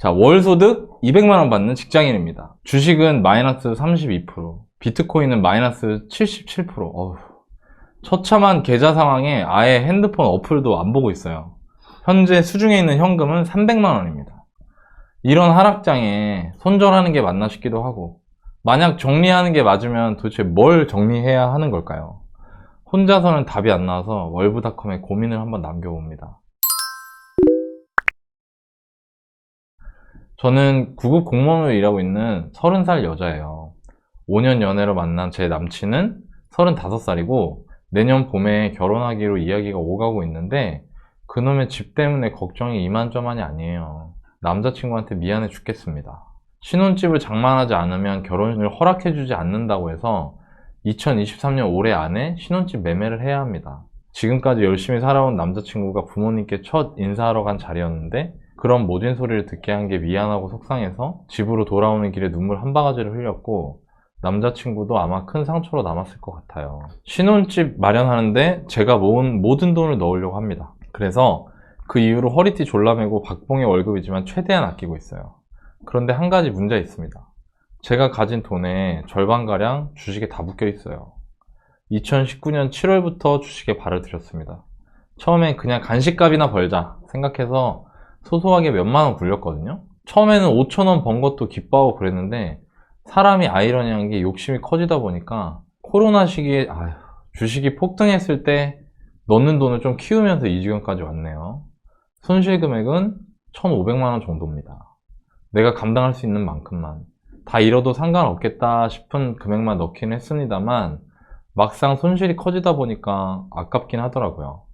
자, 월 소득 200만원 받는 직장인입니다. 주식은 마이너스 32%, 비트코인은 마이너스 77%. 어휴, 처참한 계좌 상황에 아예 핸드폰 어플도 안 보고 있어요. 현재 수중에 있는 현금은 300만원입니다. 이런 하락장에 손절하는 게 맞나 싶기도 하고, 만약 정리하는 게 맞으면 도대체 뭘 정리해야 하는 걸까요? 혼자서는 답이 안 나와서 월브닷컴에 고민을 한번 남겨봅니다. 저는 9급 공무원으로 일하고 있는 30살 여자예요. 5년 연애로 만난 제 남친은 35살이고 내년 봄에 결혼하기로 이야기가 오가고 있는데 그놈의 집 때문에 걱정이 이만저만이 아니에요. 남자친구한테 미안해 죽겠습니다. 신혼집을 장만하지 않으면 결혼을 허락해주지 않는다고 해서 2023년 올해 안에 신혼집 매매를 해야 합니다. 지금까지 열심히 살아온 남자친구가 부모님께 첫 인사하러 간 자리였는데 그런 모진 소리를 듣게 한 게 미안하고 속상해서 집으로 돌아오는 길에 눈물 한 바가지를 흘렸고 남자친구도 아마 큰 상처로 남았을 것 같아요. 신혼집 마련하는데 제가 모은 모든 돈을 넣으려고 합니다. 그래서 그 이후로 허리띠 졸라매고 박봉의 월급이지만 최대한 아끼고 있어요. 그런데 한 가지 문제가 있습니다. 제가 가진 돈의 절반가량 주식에 다 묶여 있어요. 2019년 7월부터 주식에 발을 들였습니다. 처음엔 그냥 간식값이나 벌자 생각해서 소소하게 몇만 원 굴렸거든요. 처음에는 5,000원 번 것도 기뻐하고 그랬는데 사람이 아이러니한 게 욕심이 커지다 보니까 코로나 시기에 주식이 폭등했을 때 넣는 돈을 좀 키우면서 이 지경까지 왔네요. 손실 금액은 1,500만 원 정도입니다. 내가 감당할 수 있는 만큼만. 다 잃어도 상관없겠다 싶은 금액만 넣긴 했습니다만 막상 손실이 커지다 보니까 아깝긴 하더라고요.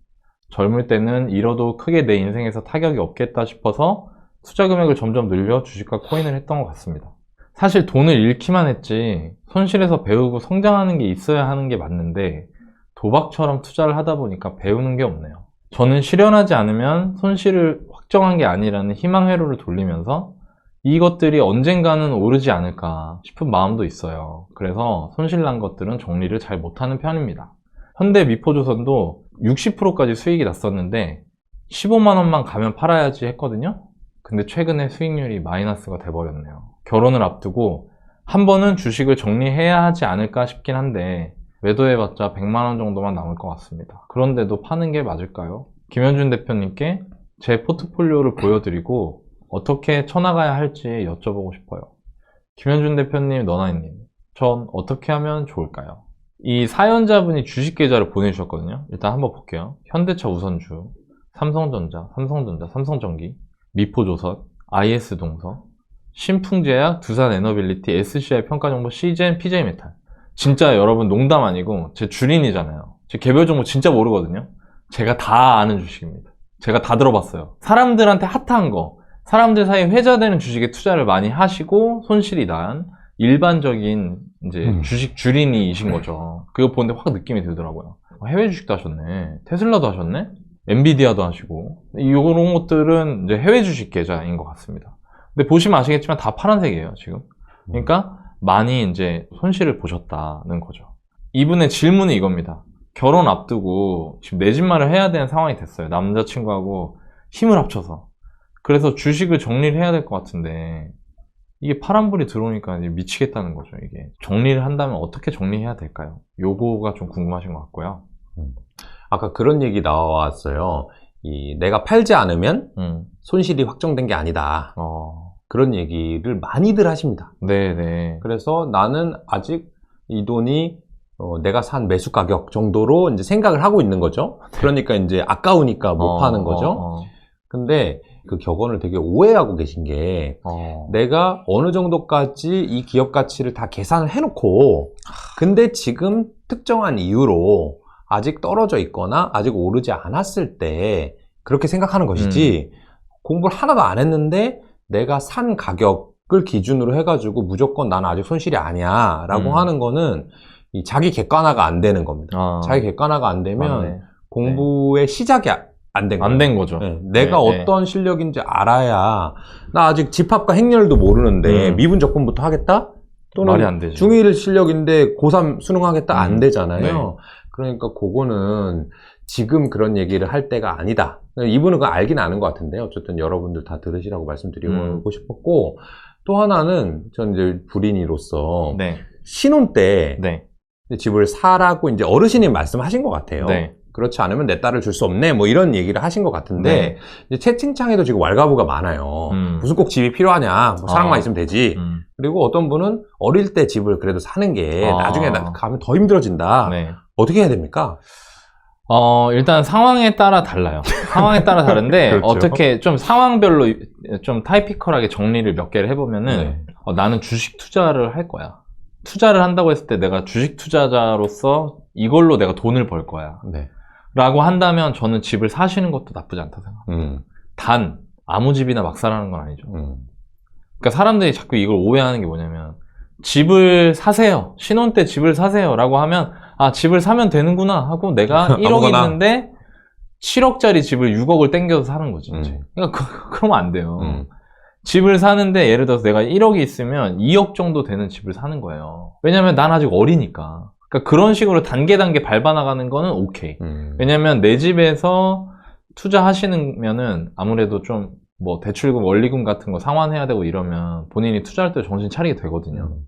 젊을 때는 잃어도 크게 내 인생에서 타격이 없겠다 싶어서 투자 금액을 점점 늘려 주식과 코인을 했던 것 같습니다. 사실 돈을 잃기만 했지 손실에서 배우고 성장하는 게 있어야 하는 게 맞는데 도박처럼 투자를 하다 보니까 배우는 게 없네요. 저는 실현하지 않으면 손실을 확정한 게 아니라는 희망 회로를 돌리면서 이것들이 언젠가는 오르지 않을까 싶은 마음도 있어요. 그래서 손실난 것들은 정리를 잘 못하는 편입니다. 현대미포조선도 60%까지 수익이 났었는데 15만 원만 가면 팔아야지 했거든요. 근데 최근에 수익률이 마이너스가 돼버렸네요. 결혼을 앞두고 한 번은 주식을 정리해야 하지 않을까 싶긴 한데 매도해봤자 100만 원 정도만 남을 것 같습니다. 그런데도 파는 게 맞을까요? 김현준 대표님께 제 포트폴리오를 보여드리고 어떻게 쳐나가야 할지 여쭤보고 싶어요. 김현준 대표님, 너나이님, 전 어떻게 하면 좋을까요? 이 사연자분이 주식 계좌를 보내주셨거든요. 일단 한번 볼게요. 현대차 우선주, 삼성전자, 삼성전기, 미포조선, IS동서, 신풍제약, 두산에너빌리티, SCI 평가정보, CGN, PJ메탈. 진짜 여러분 농담 아니고 제 주린이잖아요. 제 개별 정보 진짜 모르거든요. 제가 다 아는 주식입니다. 제가 다 들어봤어요. 사람들한테 핫한 거, 사람들 사이에 회자되는 주식에 투자를 많이 하시고 손실이 난 일반적인 이제 주식 주린이이신 거죠. 그거 보는데 확 느낌이 들더라고요. 해외 주식도 하셨네. 테슬라도 하셨네. 엔비디아도 하시고. 이런 것들은 이제 해외 주식 계좌인 것 같습니다. 근데 보시면 아시겠지만 다 파란색이에요, 지금. 그러니까 많이 이제 손실을 보셨다는 거죠. 이분의 질문이 이겁니다. 결혼 앞두고 지금 내 집마련을 해야 되는 상황이 됐어요. 남자친구하고 힘을 합쳐서. 그래서 주식을 정리를 해야 될 것 같은데 이게 파란불이 들어오니까 이제 미치겠다는 거죠. 이게 정리를 한다면 어떻게 정리해야 될까요? 요거가 좀 궁금하신 것 같고요. 아까 그런 얘기 나왔어요. 내가 팔지 않으면 손실이 확정된 게 아니다. 그런 얘기를 많이들 하십니다. 네네. 그래서 나는 아직 이 돈이 내가 산 매수 가격 정도로 이제 생각을 하고 있는 거죠. 그러니까 이제 아까우니까 못 파는 거죠. 근데 그 격언을 되게 오해하고 계신 게 내가 어느 정도까지 이 기업 가치를 다 계산을 해놓고 근데 지금 특정한 이유로 아직 떨어져 있거나 아직 오르지 않았을 때 그렇게 생각하는 것이지 공부를 하나도 안 했는데 내가 산 가격을 기준으로 해가지고 무조건 나는 아직 손실이 아니야 라고 하는 거는 이 자기 객관화가 안 되는 겁니다. 자기 객관화가 안 되면 맞네. 공부의 시작이 안 된 거예요. 안 된 거죠. 네, 내가 어떤 실력인지 알아야 나 아직 집합과 행렬도 모르는데 미분 적분부터 하겠다? 또는 말이 안 되지. 중1 실력인데 고3 수능하겠다? 안 되잖아요. 네. 그러니까 그거는 지금 그런 얘기를 할 때가 아니다. 이분은 그거 알긴 아는 것 같은데 어쨌든 여러분들 다 들으시라고 말씀드리고 싶었고, 또 하나는 전 이제 불인이로서 네. 신혼 때 네. 집을 사라고 이제 어르신이 말씀하신 것 같아요. 네. 그렇지 않으면 내 딸을 줄 수 없네 뭐 이런 얘기를 하신 것 같은데, 네. 이제 채팅창에도 지금 왈가부가 많아요. 무슨 꼭 집이 필요하냐, 뭐 사랑만 있으면 되지. 그리고 어떤 분은 어릴 때 집을 그래도 사는 게 나중에 가면 더 힘들어진다. 네. 어떻게 해야 됩니까? 일단 상황에 따라 달라요. 상황에 따라 다른데, 그렇죠. 어떻게 좀 상황별로 좀 타이피컬하게 정리를 몇 개를 해보면은, 네. 나는 주식 투자를 할 거야. 투자를 한다고 했을 때 내가 주식 투자자로서 이걸로 내가 돈을 벌 거야. 네. 라고 한다면 저는 집을 사시는 것도 나쁘지 않다 생각합니다. 단, 아무 집이나 막 사라는 건 아니죠. 그러니까 사람들이 자꾸 이걸 오해하는 게 뭐냐면, 집을 사세요. 신혼 때 집을 사세요. 라고 하면, 아, 집을 사면 되는구나 하고 내가 1억 아무거나. 있는데 7억짜리 집을 6억을 땡겨서 사는 거지. 이제. 음. 그러니까 그러면 안 돼요. 집을 사는데 예를 들어서 내가 1억이 있으면 2억 정도 되는 집을 사는 거예요. 왜냐면 난 아직 어리니까. 그러니까 그런 식으로 단계 밟아 나가는 거는 오케이. 왜냐면 내 집에서 투자하시면은 아무래도 좀 뭐 대출금, 원리금 같은 거 상환해야 되고 이러면 본인이 투자할 때 정신 차리게 되거든요.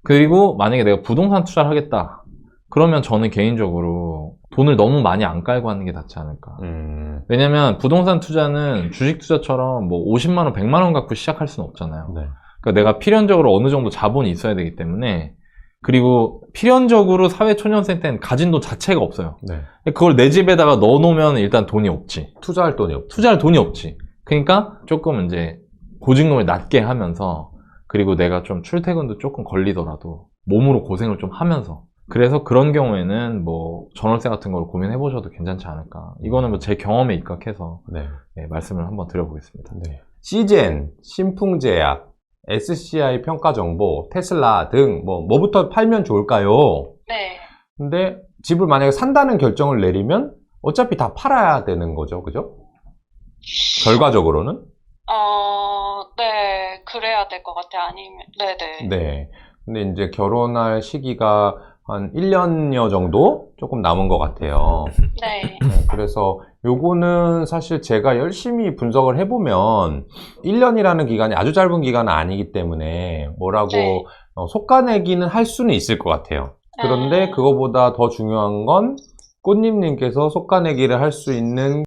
그리고 만약에 내가 부동산 투자를 하겠다. 그러면 저는 개인적으로 돈을 너무 많이 안 깔고 하는 게 낫지 않을까. 왜냐면 부동산 투자는 주식 투자처럼 뭐 50만 원, 100만 원 갖고 시작할 수는 없잖아요. 네. 그러니까 내가 필연적으로 어느 정도 자본이 있어야 되기 때문에, 그리고 필연적으로 사회초년생 때는 가진 돈 자체가 없어요. 네. 그걸 내 집에다가 넣어놓으면 일단 돈이 없지. 투자할 돈이 없죠. 투자할 돈이 없지. 그러니까 조금 이제 보증금을 낮게 하면서, 그리고 내가 좀 출퇴근도 조금 걸리더라도 몸으로 고생을 좀 하면서, 그래서 그런 경우에는 뭐 전월세 같은 걸 고민해 보셔도 괜찮지 않을까. 이거는 뭐 제 경험에 입각해서 네. 네, 말씀을 한번 드려보겠습니다. 네. 시젠, 신풍제약, SCI 평가정보, 테슬라 등 뭐부터 팔면 좋을까요? 네. 근데 집을 만약에 산다는 결정을 내리면 어차피 다 팔아야 되는 거죠, 그죠? 결과적으로는? 네. 그래야 될 것 같아요. 아니면, 네네. 네. 근데 이제 결혼할 시기가 한 1년여 정도 조금 남은 것 같아요. 네. 네, 그래서 요거는 사실 제가 열심히 분석을 해보면 1년이라는 기간이 아주 짧은 기간은 아니기 때문에 뭐라고 네. 속가내기는 할 수는 있을 것 같아요. 그런데 그거보다 더 중요한 건 꽃님님께서 속가내기를 할 수 있는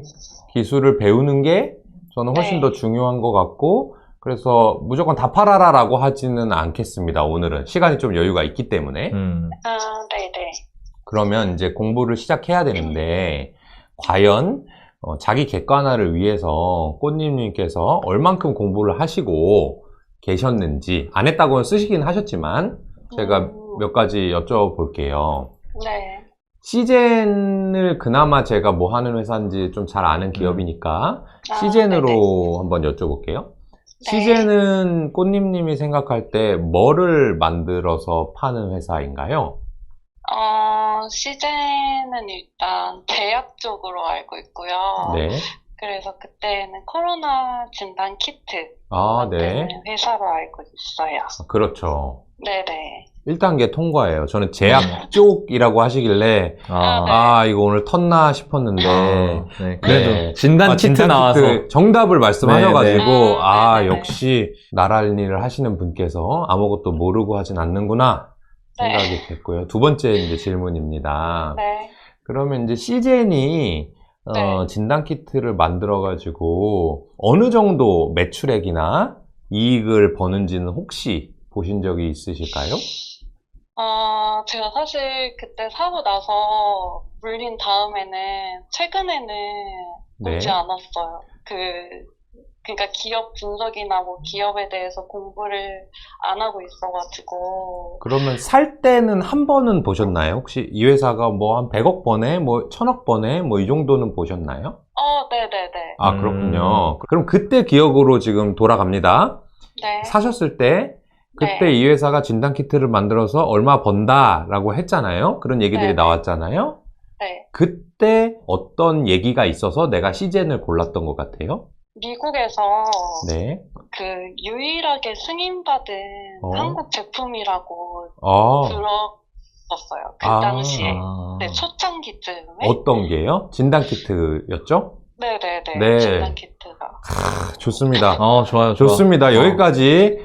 기술을 배우는 게 저는 훨씬 네. 더 중요한 것 같고, 그래서 무조건 다 팔아라 라고 하지는 않겠습니다. 오늘은 시간이 좀 여유가 있기 때문에. 네네. 그러면 이제 공부를 시작해야 되는데, 과연 자기 객관화를 위해서 꽃님님께서 얼만큼 공부를 하시고 계셨는지, 안 했다고는 쓰시긴 하셨지만 제가 몇 가지 여쭤볼게요. 네. 시젠을 그나마 제가 뭐 하는 회사인지 좀 잘 아는 기업이니까 시젠으로 네네. 한번 여쭤볼게요. 네. 시젠은 꽃님님이 생각할 때 뭐를 만들어서 파는 회사인가요? 시제는 일단 제약 쪽으로 알고 있고요. 네. 그래서 그때는 코로나 진단 키트 아, 네. 만드는 회사로 알고 있어요. 그렇죠. 네네. 1단계 통과예요. 저는 제약 쪽이라고 하시길래 이거 오늘 텄나 싶었는데 네, 그래도 네. 진단 키트 나와서 정답을 말씀하셔가지고 네, 네. 역시 나랄 일을 하시는 분께서 아무것도 모르고 하진 않는구나 생각이 됐고요. 두 번째 이제 질문입니다. 네. 그러면 이제 시젠이 네. 진단 키트를 만들어가지고 어느 정도 매출액이나 이익을 버는지는 혹시 보신 적이 있으실까요? 제가 사실 그때 사고 나서 물린 다음에는 최근에는 네. 보지 않았어요. 그러니까 기업 분석이나 뭐 기업에 대해서 공부를 안 하고 있어가지고. 그러면 살 때는 한 번은 보셨나요? 혹시 이 회사가 뭐 한 100억 번에 뭐 1000억 번에 뭐 이 정도는 보셨나요? 네네네. 아, 그렇군요. 그럼 그때 기억으로 지금 돌아갑니다. 네. 사셨을 때 그때 네. 이 회사가 진단 키트를 만들어서 얼마 번다라고 했잖아요. 그런 얘기들이 네. 나왔잖아요. 네. 그때 어떤 얘기가 있어서 내가 시젠을 골랐던 것 같아요? 미국에서 네. 유일하게 승인받은 한국 제품이라고 없었어요. 그 아. 당시에. 아. 네, 초창기쯤에. 어떤 게요? 진단 키트였죠? 네네네. 네. 진단 키트가. 좋습니다. 좋아요, 좋아요. 좋습니다. 여기까지.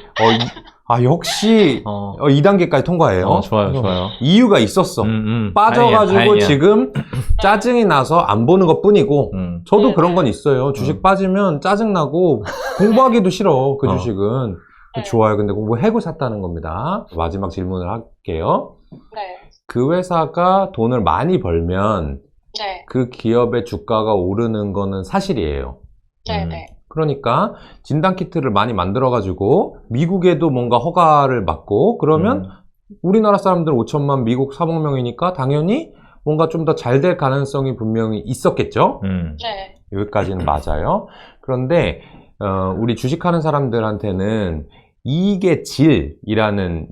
역시 2단계까지 통과해요. 좋아요, 좋아요. 이유가 있었어. 빠져가지고 다행이야. 지금 짜증이 나서 안 보는 것 뿐이고, 저도 네. 그런 건 있어요. 주식 빠지면 짜증나고 공부하기도 싫어, 그 주식은. 네. 좋아요. 근데 공부해고 샀다는 겁니다. 마지막 질문을 할게요. 네. 그 회사가 돈을 많이 벌면 네. 그 기업의 주가가 오르는 거는 사실이에요. 네네. 그러니까 진단키트를 많이 만들어가지고 미국에도 뭔가 허가를 받고 그러면 우리나라 사람들 5천만, 미국 3억 명이니까 당연히 뭔가 좀 더 잘 될 가능성이 분명히 있었겠죠? 네. 여기까지는 맞아요. 그런데 우리 주식하는 사람들한테는 이익의 질이라는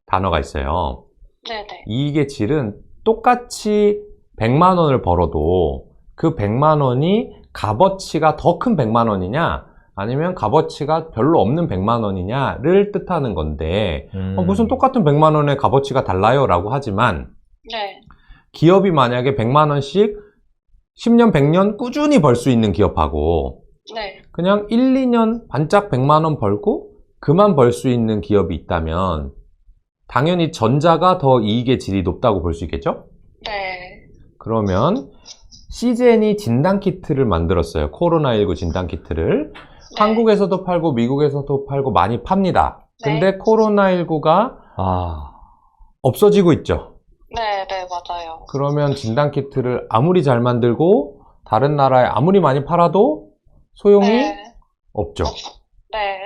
단어가 있어요. 네네. 이익의 질은 똑같이 100만 원을 벌어도 그 100만 원이 값어치가 더 큰 100만 원이냐 아니면 값어치가 별로 없는 100만 원이냐를 뜻하는 건데 무슨 똑같은 100만 원의 값어치가 달라요 라고 하지만 네. 기업이 만약에 100만 원씩 10년, 100년 꾸준히 벌 수 있는 기업하고 네. 그냥 1, 2년 반짝 100만 원 벌고 그만 벌 수 있는 기업이 있다면 당연히 전자가 더 이익의 질이 높다고 볼 수 있겠죠? 네. 그러면 시젠이 진단키트를 만들었어요. 코로나19 진단키트를. 네. 한국에서도 팔고 미국에서도 팔고 많이 팝니다. 근데 네. 코로나19가 없어지고 있죠. 네, 네, 맞아요. 그러면 진단키트를 아무리 잘 만들고 다른 나라에 아무리 많이 팔아도 소용이 네. 없죠. 네.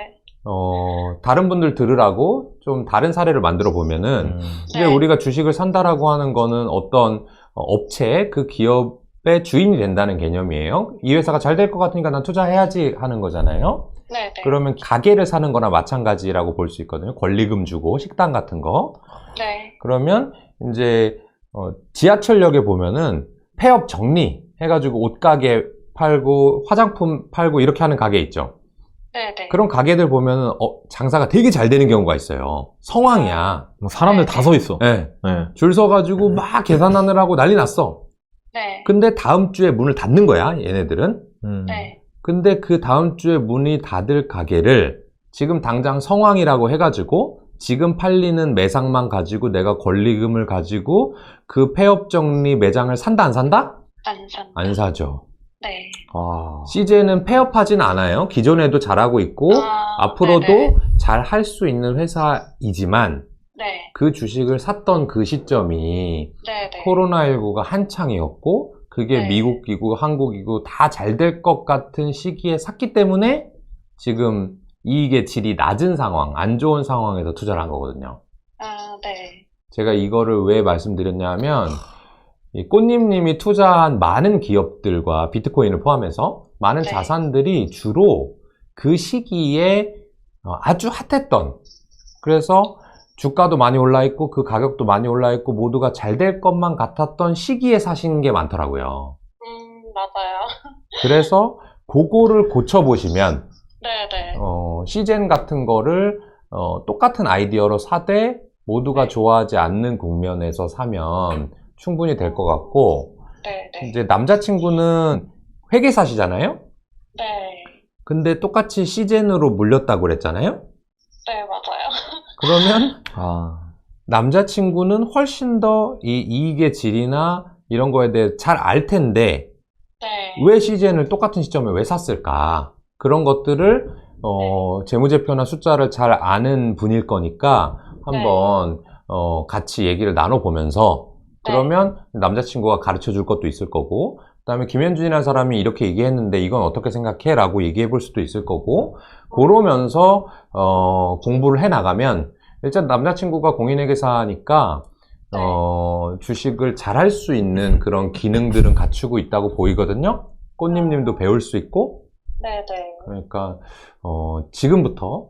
다른 분들 들으라고 좀 다른 사례를 만들어 보면은 이제 네. 우리가 주식을 산다라고 하는 거는 어떤 업체, 그 기업의 주인이 된다는 개념이에요. 이 회사가 잘 될 것 같으니까 난 투자해야지 하는 거잖아요. 네, 네. 그러면 가게를 사는 거나 마찬가지라고 볼 수 있거든요. 권리금 주고 식당 같은 거. 네. 그러면 이제 지하철역에 보면은 폐업 정리 해가지고 옷가게 팔고 화장품 팔고 이렇게 하는 가게 있죠. 네, 네. 그런 가게들 보면은 장사가 되게 잘 되는 경우가 있어요. 성황이야. 사람들 다 서 있어. 네. 네. 줄 서가지고 막 계산하느라고 난리 났어. 네. 근데 다음 주에 문을 닫는 거야, 얘네들은. 네. 근데 그 다음 주에 문이 닫을 가게를 지금 당장 성황이라고 해가지고 지금 팔리는 매상만 가지고 내가 권리금을 가지고 그 폐업 정리 매장을 산다, 안 산다? 안 산다. 안 사죠. 네. CJ는 폐업하진 않아요. 기존에도 잘하고 있고 앞으로도 네네. 잘 할 수 있는 회사이지만 네. 그 주식을 샀던 그 시점이 네, 네. 코로나19가 한창이었고 그게 네. 미국이고 한국이고 다 잘 될 것 같은 시기에 샀기 때문에 지금 이익의 질이 낮은 상황, 안 좋은 상황에서 투자를 한 거거든요. 네. 제가 이거를 왜 말씀드렸냐면 이 꽃님님이 투자한 많은 기업들과 비트코인을 포함해서 많은 네. 자산들이 주로 그 시기에 아주 핫했던, 그래서 주가도 많이 올라 있고 그 가격도 많이 올라 있고 모두가 잘 될 것만 같았던 시기에 사신 게 많더라고요. 맞아요. 그래서 그거를 고쳐보시면 네네. 시젠 같은 거를 똑같은 아이디어로 사되 모두가 네. 좋아하지 않는 국면에서 사면 충분히 될 것 같고, 네네. 이제 남자친구는 회계사시잖아요? 네. 근데 똑같이 시젠으로 물렸다고 그랬잖아요? 네, 맞아요. 그러면 남자친구는 훨씬 더 이 이익의 질이나 이런 거에 대해 잘 알 텐데 네. 왜 시젠을 똑같은 시점에 왜 샀을까? 그런 것들을 재무제표나 숫자를 잘 아는 분일 거니까 한번 같이 얘기를 나눠보면서 그러면 남자친구가 가르쳐 줄 것도 있을 거고, 그 다음에 김현준이라는 사람이 이렇게 얘기했는데 이건 어떻게 생각해? 라고 얘기해 볼 수도 있을 거고, 그러면서 공부를 해 나가면 일단 남자친구가 공인회계사니까 주식을 잘 할 수 있는 그런 기능들은 갖추고 있다고 보이거든요. 꽃님님도 배울 수 있고. 네네. 그러니까 지금부터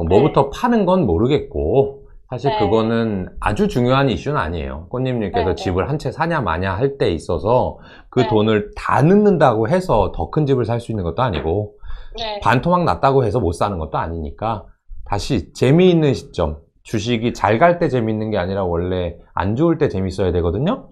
뭐부터 파는 건 모르겠고 사실 네. 그거는 아주 중요한 이슈는 아니에요. 꽃님님께서 네. 집을 한 채 사냐 마냐 할 때 있어서 그 네. 돈을 다 넣는다고 해서 더 큰 집을 살 수 있는 것도 아니고 네. 반토막 났다고 해서 못 사는 것도 아니니까 다시 재미있는 시점, 주식이 잘 갈 때 재밌는 게 아니라 원래 안 좋을 때 재밌어야 되거든요.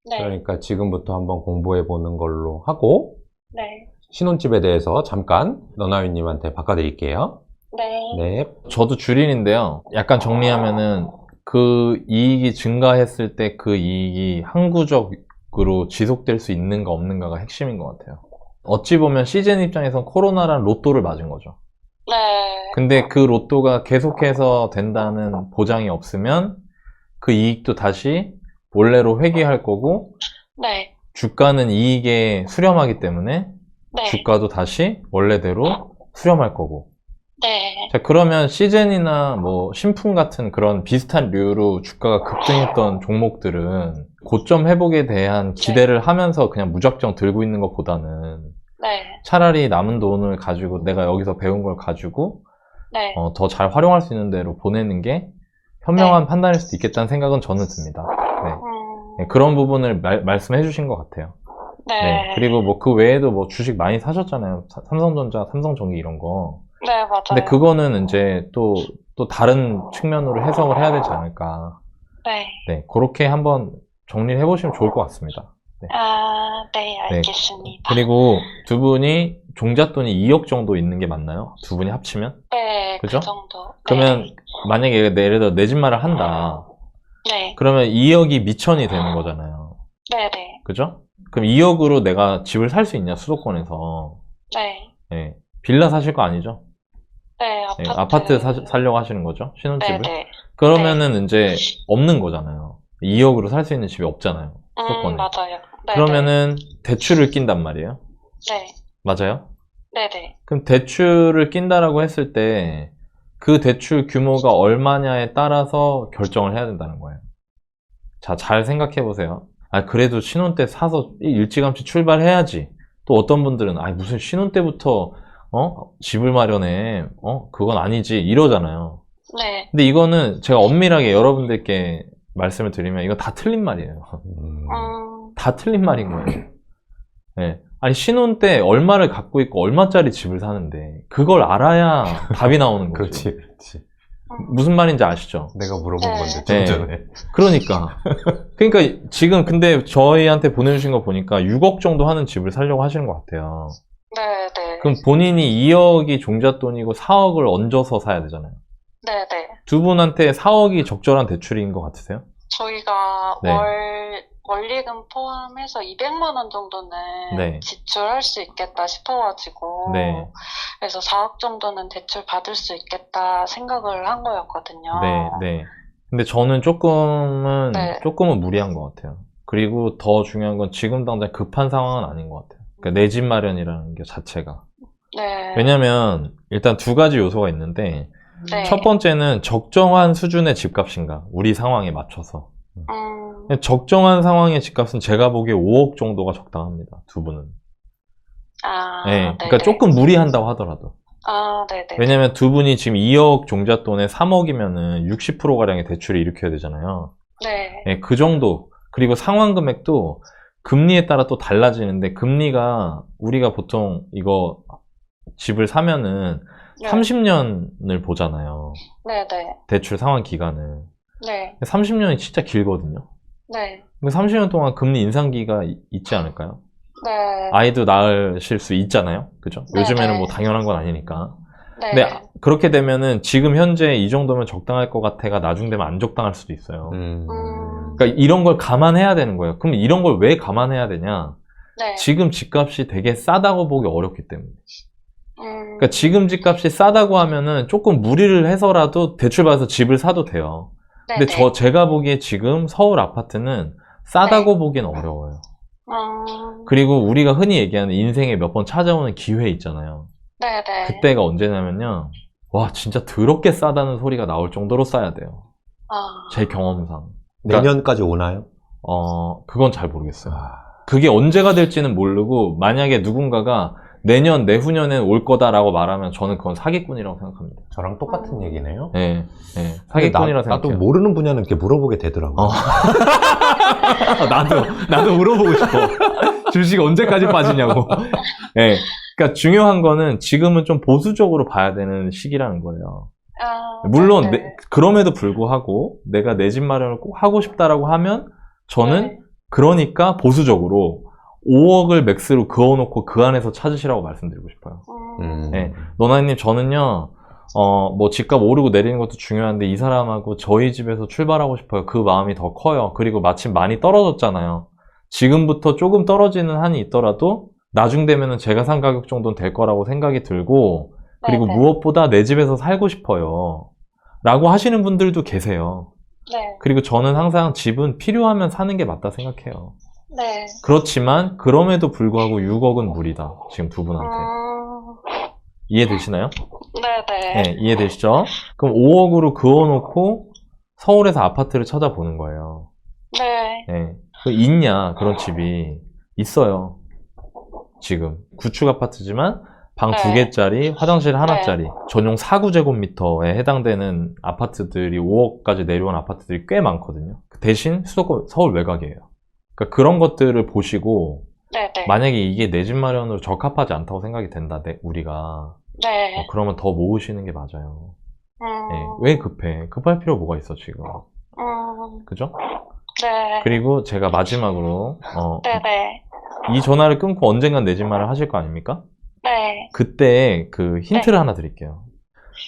네. 그러니까 지금부터 한번 공부해 보는 걸로 하고 네. 신혼집에 대해서 잠깐 너나위님한테 바꿔드릴게요. 네. 네. 저도 주린인데요. 약간 정리하면은 그 이익이 증가했을 때 그 이익이 항구적으로 지속될 수 있는가 없는가가 핵심인 것 같아요. 어찌 보면 CJ 입장에선 코로나란 로또를 맞은 거죠. 네. 근데 그 로또가 계속해서 된다는 보장이 없으면 그 이익도 다시 원래로 회귀할 거고 네. 주가는 이익에 수렴하기 때문에 네. 주가도 다시 원래대로 수렴할 거고. 네. 자, 그러면 시젠이나 뭐 신품 같은 그런 비슷한 류로 주가가 급등했던 종목들은 고점 회복에 대한 기대를 하면서 그냥 무작정 들고 있는 것보다는 네. 차라리 남은 돈을 가지고 내가 여기서 배운 걸 가지고 네. 더 잘 활용할 수 있는 대로 보내는 게 현명한 판단일 수도 있겠다는 생각은 저는 듭니다. 네. 네, 그런 부분을 말씀해 주신 것 같아요. 네. 네. 그리고 뭐 그 외에도 뭐 주식 많이 사셨잖아요. 삼성전자, 삼성전기 이런 거. 네, 맞아요. 근데 그거는 이제 또 다른 측면으로 해석을 해야 되지 않을까. 네. 네. 그렇게 한번 정리를 해보시면 좋을 것 같습니다. 네. 아, 네, 알겠습니다. 그리고 두 분이 종잣돈이 2억 정도 있는 게 맞나요? 두 분이 합치면? 네, 그죠? 그 정도. 그러면 네. 만약에 예를 들어 내 집마를 한다. 네. 그러면 2억이 미천이 되는 거잖아요. 네, 네. 그죠? 그럼 2억으로 내가 집을 살 수 있냐, 수도권에서. 네. 네. 빌라 사실 거 아니죠? 네, 네, 아파트. 아파트 살려고 하시는 거죠? 신혼집을? 네, 네. 그러면은 이제 없는 거잖아요. 2억으로 살 수 있는 집이 없잖아요. 수도권에. 맞아요. 네, 그러면은 대출을 낀단 말이에요. 네. 맞아요? 네, 네. 그럼 대출을 낀다라고 했을 때 그 대출 규모가 얼마냐에 따라서 결정을 해야 된다는 거예요. 자, 잘 생각해 보세요. 아, 그래도 신혼 때 사서 일찌감치 출발해야지. 또 어떤 분들은 아, 무슨 신혼 때부터 집을 마련해. 그건 아니지. 이러잖아요. 네. 근데 이거는 제가 엄밀하게 여러분들께 말씀을 드리면 이거 다 틀린 말이에요. 다 틀린 말인 거예요. 네. 아니, 신혼 때 얼마를 갖고 있고 얼마짜리 집을 사는데 그걸 알아야 답이 나오는 거죠. 그렇지. 무슨 말인지 아시죠? 내가 물어본 네. 건데, 네. 좀 전에. 그러니까 지금 근데 저희한테 보내주신 거 보니까 6억 정도 하는 집을 사려고 하시는 것 같아요. 네, 네. 그럼 본인이 2억이 종잣돈이고 4억을 얹어서 사야 되잖아요. 네, 네. 두 분한테 4억이 적절한 대출인 것 같으세요? 저희가 네. 원리금 포함해서 200만 원 정도는 네. 지출할 수 있겠다 싶어가지고 네. 그래서 4억 정도는 대출 받을 수 있겠다 생각을 한 거였거든요. 네, 네. 근데 저는 조금은 네. 무리한 것 같아요. 그리고 더 중요한 건 지금 당장 급한 상황은 아닌 것 같아요. 그러니까 내 집 마련이라는 게 자체가. 네. 왜냐면 일단 두 가지 요소가 있는데 네. 첫 번째는 적정한 수준의 집값인가, 우리 상황에 맞춰서. 적정한 상황의 집값은 제가 보기에 5억 정도가 적당합니다. 두 분은. 아, 네. 그러니까 네네. 조금 무리한다고 하더라도. 아, 네네. 왜냐면 두 분이 지금 2억 종잣돈에 3억이면은 60%가량의 대출을 일으켜야 되잖아요. 네. 네, 그 정도. 그리고 상환 금액도 금리에 따라 또 달라지는데 금리가 우리가 보통 이거 집을 사면은 네. 30년을 보잖아요. 네네. 대출 상환 기간을. 네. 30년이 진짜 길거든요. 네. 30년 동안 금리 인상기가 있지 않을까요? 네. 아이도 낳으실 수 있잖아요. 그죠? 네, 요즘에는 네. 뭐 당연한 건 아니니까. 네. 근데 그렇게 되면은 지금 현재 이 정도면 적당할 것 같아가 나중 되면 안 적당할 수도 있어요. 그러니까 이런 걸 감안해야 되는 거예요. 그럼 이런 걸 왜 감안해야 되냐? 네. 지금 집값이 되게 싸다고 보기 어렵기 때문에. 그러니까 음, 지금 집값이 싸다고 하면은 조금 무리를 해서라도 대출받아서 집을 사도 돼요. 근데 네네. 제가 보기에 지금 서울 아파트는 싸다고 보기엔 어려워요. 그리고 우리가 흔히 얘기하는 인생에 몇 번 찾아오는 기회 있잖아요. 네네. 그때가 언제냐면요. 와, 진짜 더럽게 싸다는 소리가 나올 정도로 싸야 돼요. 아, 제 경험상. 내년까지 오나요? 그건 잘 모르겠어요. 그게 언제가 될지는 모르고, 만약에 누군가가 내년, 내후년엔 올 거다라고 말하면 저는 그건 사기꾼이라고 생각합니다. 저랑 똑같은 얘기네요. 네, 네. 사기꾼이라고 나도 생각해요. 모르는 분야는 이렇게 물어보게 되더라고요. 나도 물어보고 싶어. 주식 언제까지 빠지냐고. 네. 그러니까 중요한 거는 지금은 좀 보수적으로 봐야 되는 시기라는 거예요. 물론 네네. 그럼에도 불구하고 내가 내 집 마련을 꼭 하고 싶다라고 하면 저는 네. 그러니까 보수적으로 5억을 맥스로 그어놓고 그 안에서 찾으시라고 말씀드리고 싶어요. 네. 노나님, 저는요, 뭐 집값 오르고 내리는 것도 중요한데 이 사람하고 저희 집에서 출발하고 싶어요. 그 마음이 더 커요. 그리고 마침 많이 떨어졌잖아요. 지금부터 조금 떨어지는 한이 있더라도 나중 되면은 제가 산 가격 정도는 될 거라고 생각이 들고, 그리고 네네. 무엇보다 내 집에서 살고 싶어요. 라고 하시는 분들도 계세요. 네. 그리고 저는 항상 집은 필요하면 사는 게 맞다 생각해요. 네. 그렇지만 그럼에도 불구하고 6억은 무리다. 지금 두 분한테. 이해되시나요? 네네. 네, 이해되시죠? 그럼 5억으로 그어놓고 서울에서 아파트를 찾아보는 거예요. 네. 네. 있냐, 그런 집이. 있어요. 지금. 구축 아파트지만 방 네. 2개짜리, 화장실 하나짜리, 전용 4구제곱미터에 해당되는 아파트들이 5억까지 내려온 아파트들이 꽤 많거든요. 대신 수도권, 서울 외곽이에요. 그러니까 그런 것들을 보시고 네네. 만약에 이게 내 집 마련으로 적합하지 않다고 생각이 된다, 우리가. 네. 그러면 더 모으시는 게 맞아요. 네. 왜 급해? 급할 필요 뭐가 있어, 지금. 그죠? 네. 그리고 제가 마지막으로, 네네. 이 전화를 끊고 언젠간 내 집 마련 하실 거 아닙니까? 네. 그때 그 힌트를 하나 드릴게요.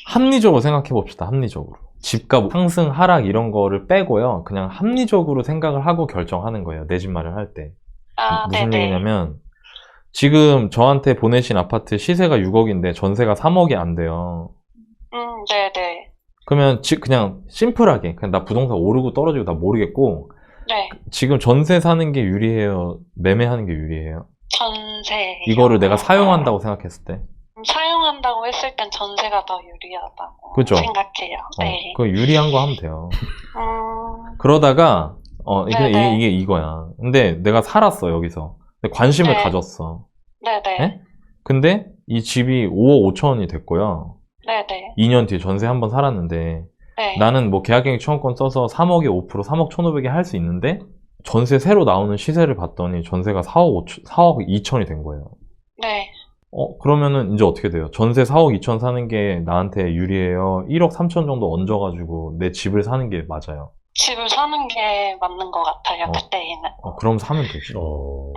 합리적으로 생각해 봅시다, 합리적으로. 집값 상승, 하락 이런 거를 빼고요. 그냥 합리적으로 생각을 하고 결정하는 거예요, 내 집 마련할 때. 무슨 네네. 얘기냐면, 지금 저한테 보내신 아파트 시세가 6억인데 전세가 3억이 안 돼요. 네네. 그러면 그냥 심플하게 그냥 나 부동산 오르고 떨어지고 다 모르겠고 네. 지금 전세 사는 게 유리해요? 매매하는 게 유리해요? 전세. 이거를 내가 사용한다고 생각했을 때. 사용한다고 했을 땐 전세가 더 유리하다고 그죠? 생각해요. 네. 그 유리한 거 하면 돼요. 그러다가 네네. 이게 이거야. 근데 내가 살았어, 여기서. 근데 관심을 네. 가졌어. 네네. 네? 근데 이 집이 5억 5천원이 됐고요. 네네. 2년 뒤에 전세 한번 살았는데 네. 나는 뭐 계약갱신 청구권 써서 3억에 5%, 3억 1,500에 할 수 있는데 전세 새로 나오는 시세를 봤더니 전세가 4억 2천이 된 거예요. 네. 그러면은 이제 어떻게 돼요? 전세 4억 2천 사는 게 나한테 유리해요? 1억 3천 정도 얹어가지고 내 집을 사는 게 맞아요? 집을 사는 게 맞는 것 같아요, 그때에는. 그럼 사면 되지.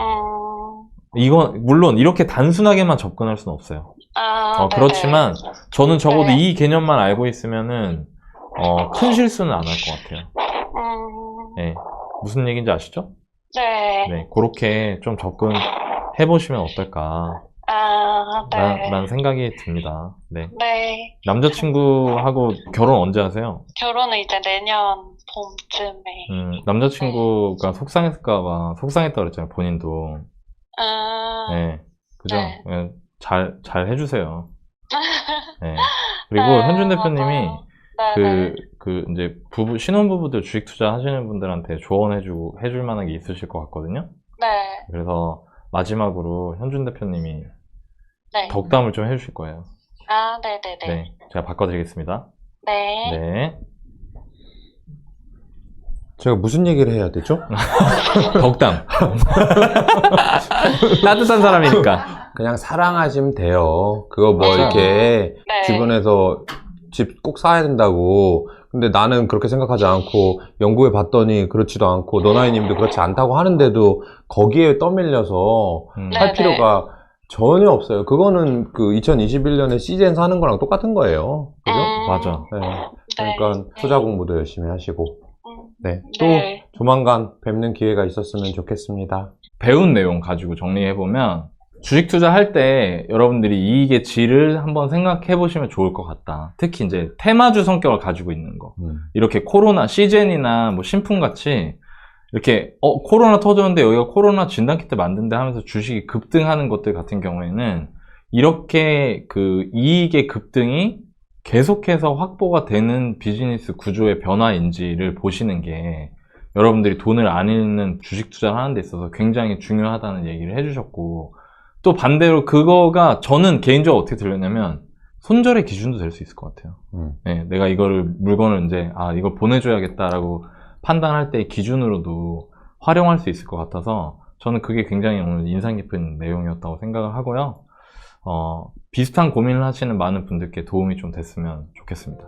음, 물론 이렇게 단순하게만 접근할 수는 없어요. 네네. 그렇지만 저는 적어도 네. 이 개념만 알고 있으면은 큰 실수는 안 할 것 같아요. 네. 무슨 얘기인지 아시죠? 네. 네, 그렇게 좀 접근해 보시면 어떨까? 네. 라는 생각이 듭니다. 네. 네. 남자친구하고 결혼 언제 하세요? 결혼은 이제 내년 봄쯤에. 남자친구가 속상했을까봐, 속상했다고 그랬잖아요, 본인도. 네. 그죠? 네. 네, 잘 해주세요. 네. 그리고 네, 현준 대표님이 네네. 이제 신혼부부들 주식 투자 하시는 분들한테 해줄 만한 게 있으실 것 같거든요. 네. 그래서 마지막으로 현준 대표님이 네. 덕담을 좀 해주실 거예요. 네네네. 네. 제가 바꿔드리겠습니다. 네. 네. 제가 무슨 얘기를 해야 되죠? 덕담. 따뜻한 사람이니까. 그냥 사랑하시면 돼요. 그거 뭐 맞아요. 이렇게 네. 주변에서 집 꼭 사야 된다고. 근데 나는 그렇게 생각하지 않고 연구해 봤더니 그렇지도 않고 너나이님도 그렇지 않다고 하는데도 거기에 떠밀려서 할 네네. 필요가 전혀 없어요. 그거는 그 2021년에 시젠 사는 거랑 똑같은 거예요. 그죠? 맞아. 네. 그러니까 투자 공부도 열심히 하시고. 네. 또 네. 조만간 뵙는 기회가 있었으면 좋겠습니다. 배운 내용 가지고 정리해보면 주식 투자할 때 여러분들이 이익의 질을 한번 생각해 보시면 좋을 것 같다. 특히 이제 테마주 성격을 가지고 있는 거. 이렇게 코로나 시즌이나 뭐 신풍같이 이렇게 코로나 터졌는데 여기가 코로나 진단키트 만든다 하면서 주식이 급등하는 것들 같은 경우에는 이렇게 그 이익의 급등이 계속해서 확보가 되는 비즈니스 구조의 변화인지를 보시는 게 여러분들이 돈을 안 잃는 주식 투자를 하는 데 있어서 굉장히 중요하다는 얘기를 해주셨고, 또 반대로 그거가 저는 개인적으로 어떻게 들렸냐면 손절의 기준도 될 수 있을 것 같아요. 네, 내가 물건을 이제 이걸 보내줘야겠다라고 판단할 때의 기준으로도 활용할 수 있을 것 같아서 저는 그게 굉장히 오늘 인상 깊은 내용이었다고 생각을 하고요. 비슷한 고민을 하시는 많은 분들께 도움이 좀 됐으면 좋겠습니다.